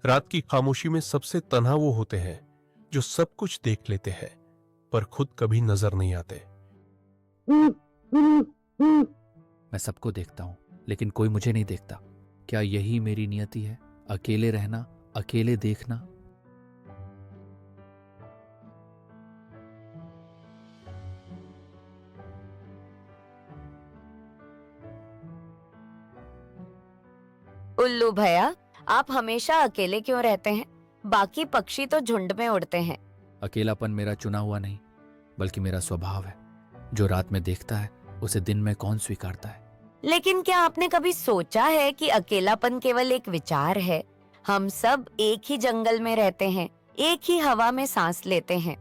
रात की खामोशी में सबसे तन्हा वो होते हैं जो सब कुछ देख लेते हैं पर खुद कभी नजर नहीं आते। मैं सबको देखता हूँ लेकिन कोई मुझे नहीं देखता। क्या यही मेरी नियति है? अकेले रहना, अकेले देखना। उल्लू भैया, आप हमेशा अकेले क्यों रहते हैं? बाकी पक्षी तो झुंड में उड़ते हैं। अकेलापन मेरा चुना हुआ नहीं बल्कि मेरा स्वभाव है। जो रात में देखता है उसे दिन में कौन स्वीकारता है? लेकिन क्या आपने कभी सोचा है कि अकेलापन केवल एक विचार है? हम सब एक ही जंगल में रहते हैं, एक ही हवा में सांस लेते हैं।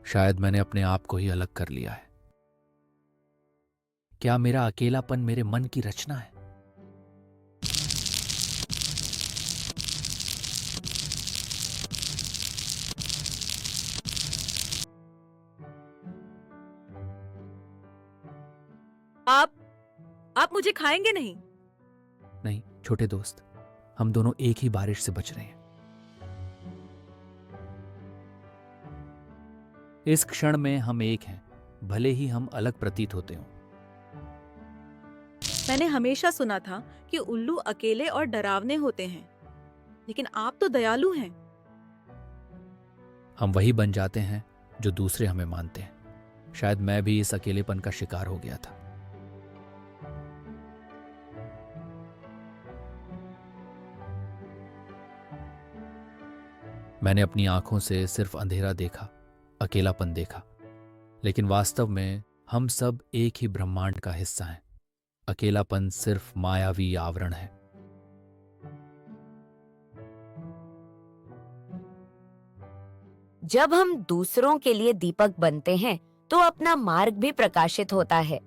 शायद मैंने अपने आप को ही अलग कर लिया है। क्या मेरा अकेलापन मेरे मन की रचना है? आप मुझे खाएंगे नहीं? नहीं छोटे दोस्त, हम दोनों एक ही बारिश से बच रहे हैं। इस क्षण में हम एक हैं, भले ही हम अलग प्रतीत होते हों। मैंने हमेशा सुना था कि उल्लू अकेले और डरावने होते हैं, लेकिन आप तो दयालु हैं। हम वही बन जाते हैं जो दूसरे हमें मानते हैं। शायद मैं भी इस अकेलेपन का शिकार हो गया था। मैंने अपनी आंखों से सिर्फ अंधेरा देखा, अकेलापन देखा, लेकिन वास्तव में हम सब एक ही ब्रह्मांड का हिस्सा हैं। अकेलापन सिर्फ मायावी आवरण है। जब हम दूसरों के लिए दीपक बनते हैं तो अपना मार्ग भी प्रकाशित होता है।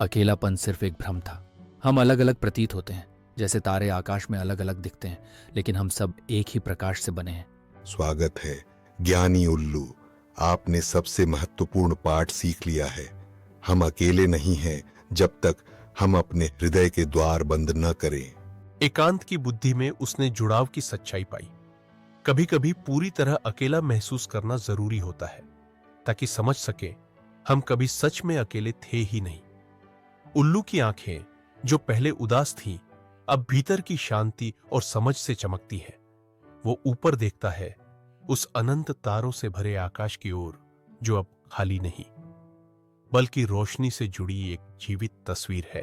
अकेलापन सिर्फ एक भ्रम था। हम अलग अलग प्रतीत होते हैं, जैसे तारे आकाश में अलग अलग दिखते हैं, लेकिन हम सब एक ही प्रकाश से बने हैं। स्वागत है ज्ञानी उल्लू। आपने सबसे महत्वपूर्ण पाठ सीख लिया है। हम अकेले नहीं हैं जब तक हम अपने हृदय के द्वार बंद न करें। एकांत की बुद्धि में उसने जुड़ाव की सच्चाई पाई। कभी कभी पूरी तरह अकेला महसूस करना जरूरी होता है ताकि समझ सके हम कभी सच में अकेले थे ही नहीं। उल्लू की आंखें जो पहले उदास थीं, अब भीतर की शांति और समझ से चमकती है। वो ऊपर देखता है, उस अनंत तारों से भरे आकाश की ओर जो अब खाली नहीं बल्कि रोशनी से जुड़ी एक जीवित तस्वीर है।